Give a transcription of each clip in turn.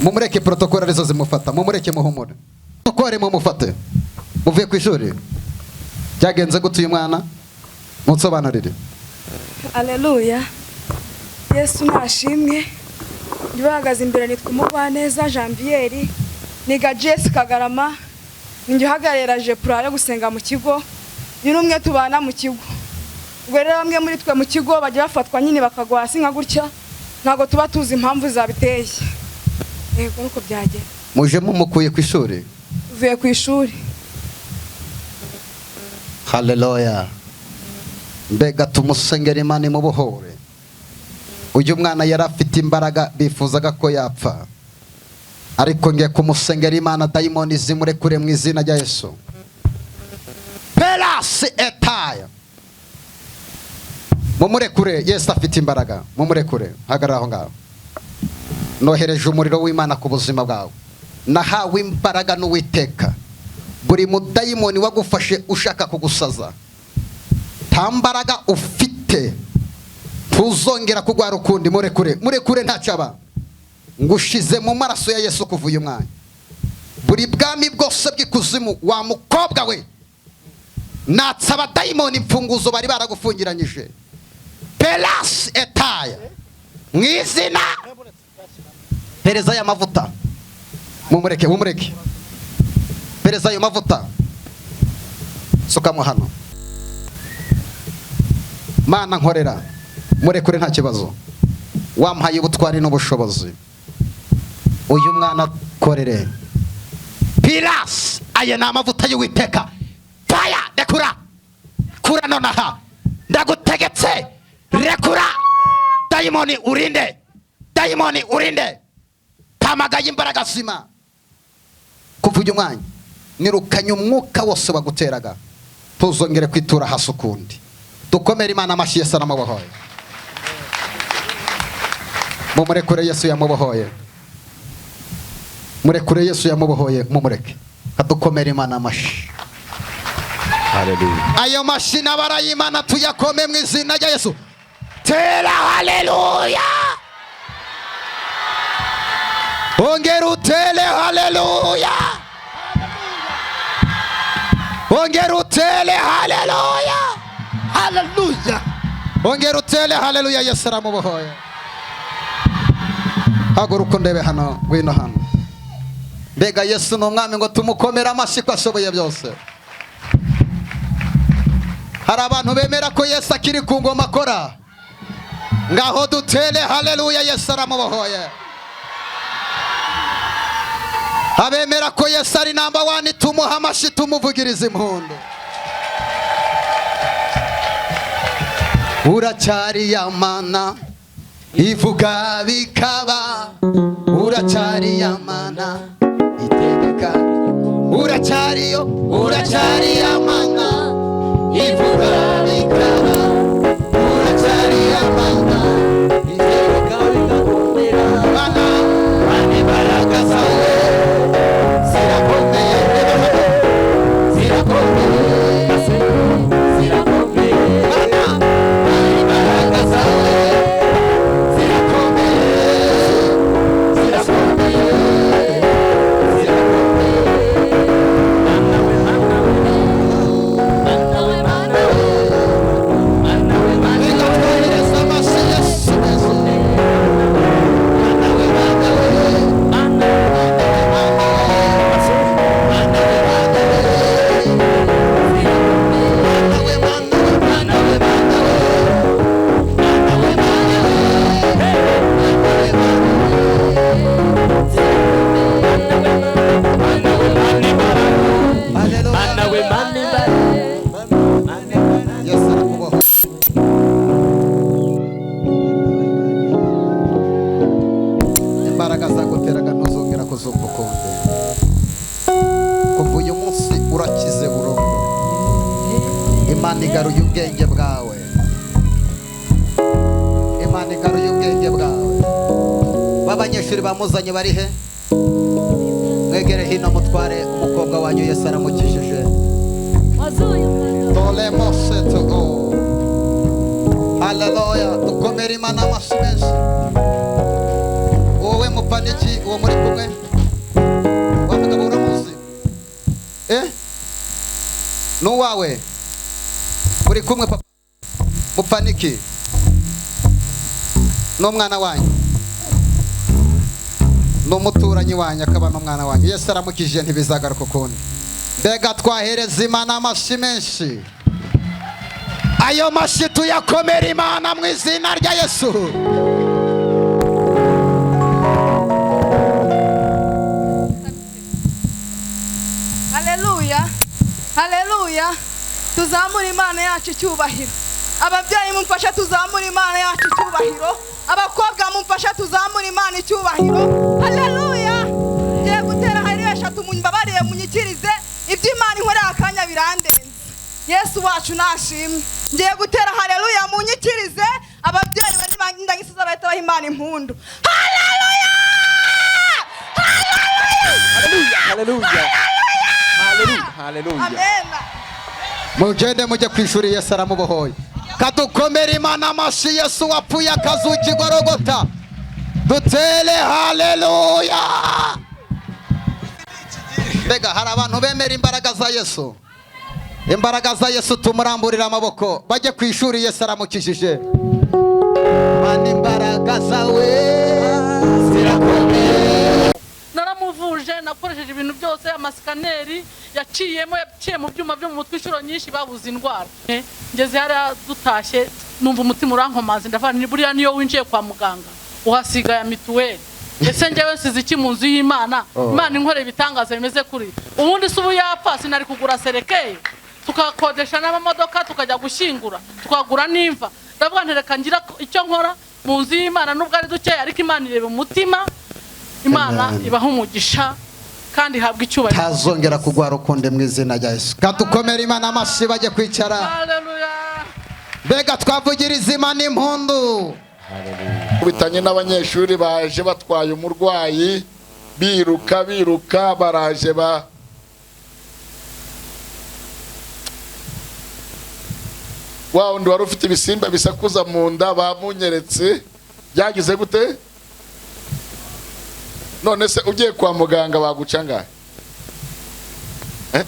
mumureke protokole arizo zimufata, mumureke muhumure. Ukore mumufate. Muvuye ku ishuri. Byagenze gute uyu mwana? Munsobanurire. Haleluya. Yesu nashimwe. Ndibahagaze imbere nitwa Umugwaneza Janvier. Niga Jesse Kagarama. Ninjye uhagareraje pura yo gusenga mu kigo. Ni numwe tubana mu kigo. Ubwo rero bamwe muri twe mu kigo bajya bafatwa nyine bakagwa hasi nka gutya. Ntago tuba tuzi impamvu zabiteye. Yego nuko byagenda. Muje mumukuye ku ishuri. Uvuye ku ishuri. Haleluya. Mbega tumusengera Imana imubohore. Uyu mwana yari afite imbaraga bifuzaga ko yapfa, ariko ngiye kumusengera Imana dayimoni zimurekure mu izina rya Yesu. Pelas etaya. Mumurekure, Yesu afite imbaraga. Mumurekure, hagarara aho ngaho. Nohereje umuriro w'Imana ku buzima bwawe. Nahawe imbaraga n'Uwiteka. Buri mudayimoni wagufashe ushaka kugusaza, tambaraga ufite tuzongera kugwara ukundi. Murekure ntacaba. Ngushize mu maraso ya Yesu kuvuye umwanya. Buri bwami bwose bw'ikuzimu wa mukobwa we, natsaba dayimoni imfunguzo bari baragufungiranyije. Pelas etaya. Mwizina. Pereza ya mavuta. Mumureke. Pereza ayo mavuta. Suka mu hano. Mana nkorera. Murekure nta kibazo. Wampaye ubutwari n'ubushobozi. Uyu mwana korere. Pilas aya na mavuta y'Uwiteka. Fire dekura. Kura nonaha. Ndagutegetse. Rekura. Dayimoni urinde. Tamagaye imbaraga zima. Kuva uyu mwanya nirukanye umwuka wose baguteraga. Tuzongere kwitura hasi ukundi. Dukomere Imana amashyi Yesu aramubohoye. Mumurekure Yesu yamubohoye. Murekure Yesu yamubohoye, mumureke. Kadukomere Imana amashyi. Haleluya. Ayo mashyi n'abarayi Imana tuyakome mu izina rya Yesu. Tera haleluya. Ongera utele haleluya. Ongera utele haleluya. Haleluya. Ongera utele haleluya. Yesu aramubohoye. Haguruka ndebe hano, wino hano. Mbega Yesu n'umwami ngo tumukomera amashyi ko ashoboye byose. Hari abantu bemera ko Yesu akiri ku ngoma akora. Ngaho dutele haleluya. Yesu aramubohoye. Abemera ko Yesu ari number 1 tumuha amashyi tumuvugiriza impundu. Uracyari yamana ivuga bikaba. Uracyari yamana itegeka. Uracyari yamana ivuga bikaba. Uracyari yamana itegeka bikakumira. Mana bane baraka zawe zirakomeye. Mana bane baraka zawe zirakomeye. Imbaraga zaguteraga ntuzongera kuzumva ukundi. Kuva uyu munsi urakize burundu. Imana igaruye ubwenge bwawe. Imana igaruye ubwenge bwawe. Babanyeshuri bamuzanye bari he? Mwegere hino mutware umukobwa wanyu Yesu aramukijije. Tole mose to go. Haleluya. Dukomere Imana amashyi menshi. Wowe mupaniki uwo muri kumwe wa mugabo uramuzi n'uwawe muri kumwe papa mupaniki n'umwana wanyu n'umuturanyi wanyu akaba n'umwana wanyu. Yesu aramukije ntibizagaruka ukundi. Mbega twahereza Imana amashyi menshi. Ayo mashyi tuyakomera Imana mu izina rya Yesu. Haleluya, haleluya. Tuzamure Imana yacu icyubahiro. Ababyeyi mumfasha tuzamure Imana yacu icyubahiro. Abakobwa mumfasha tuzamure Imana icyubahiro. Haleluya. Ngiye gutera haleluya eshatu mumbabariye munyikirize ibyo Imana inkorera akanya birandenze. Yesu wacu nashimwe. Ngiye gutera haleluya munyikirize ababyeyi bandi ndagisiza bahita baha Imana impundu. Haleluya! Haleluya! Haleluya! Haleluya! Haleluya! Amen. Mugende mujye kwishuri Yesu aramubohoye. Kadukomera Imana amashyi. Yesu wapfuye akazuka igorogota. Dutere haleluya. Mbega hari abantu bemera imbaraga za Yesu. Imbaraga za Yesu tumuramburira amaboko bajye kwishuri Yesu aramukijije. Mani imbaraga zawe zirakomeye. Naramuvuje nakoresheje ibintu byose amasikaneri yaciye mu byuma byo mu mutwe inshuro nyinshi babuze indwara. Ngeze hariya dutashye numva umutima urankomaze ndavuga ni buriya niyo winjiye kwa muganga uhasiga ya mituweli. Ese njyewe nsize iki mu nzu y'Imana? Imana inkorera ibitangaza bimeze kuri. Ubundi se ubu yapfa sinari kugura serekeye tukakodesha n'amamodoka tukajya gushyingura tukagura n'imva. Ndavuga ntereka ngira icyo nkora mu nzu y'Imana nubwo ari dukeya ariko Imana ireba umutima. Imana ibaha umugisha kandi habwa icyubahiro. Tazongera kugwa rukunde mu izina rya Yesu. Kadukomera Imana amashyi bajye kwicara. Haleluya. Mbega twavugiriza Imana impundu. Kubitanye n'abanyeshuri baje batwaye umurwayi biruka baraje wa undi wari ufite ibisimba bisakuza mu nda bamunyeretse byagize gute? None se ugiye kwa muganga baguca ngahe?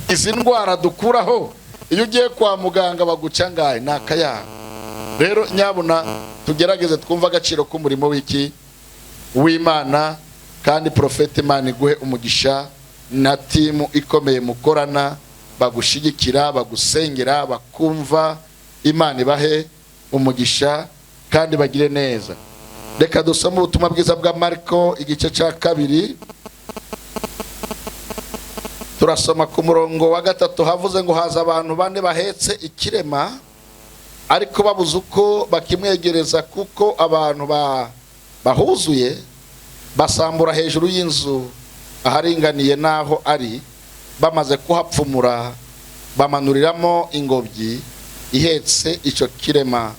Izi ndwara dukuraho iyo ugiye kwa muganga baguca ngahe? Nakaya. Rero nyabuna tugerageze twumva agaciro k'umurimo w'iki w'Imana kandi Profete Imana iguhe umugisha na timu ikomeye mukorana bagushigikira bagusengera bakumva. Imana ibahe umugisha kandi bagire neza. Reka dusome ubutumwa bwiza bwa Marko igice cya 2 turasoma ku murongo wa 3 havuze ngo haza abantu bane bahetse ikirema ariko babuze uko bakimwegereza kuko abantu bahuzuye basambura hejuru y'inzu aharinganiye naho ari bamaze kuhapfumura bamanuriramo ingobyi ihetse icyo kirema.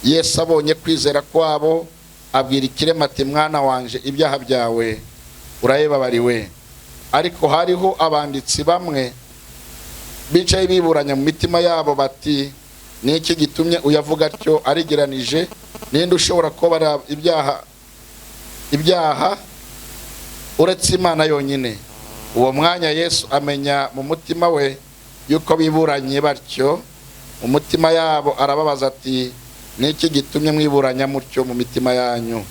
Yesu abonye kwizera kwabo abwira ikirema ati mwana wanje ibyaha byawe urayebabariwe. Ariko hariho abanditsi bamwe bicaye biburanya mu mitima yabo bati niki gitumye uyavuga atyo arigeranije? Ninde ushobora kubara ibyaha uretse Imana yonyine? Uwo mwanya Yesu amenya mu mutima we yuko biburanye batyo. Umutima yabo arababaza ati niki gitumye mwiburanya mutyo mu mitima yanyu?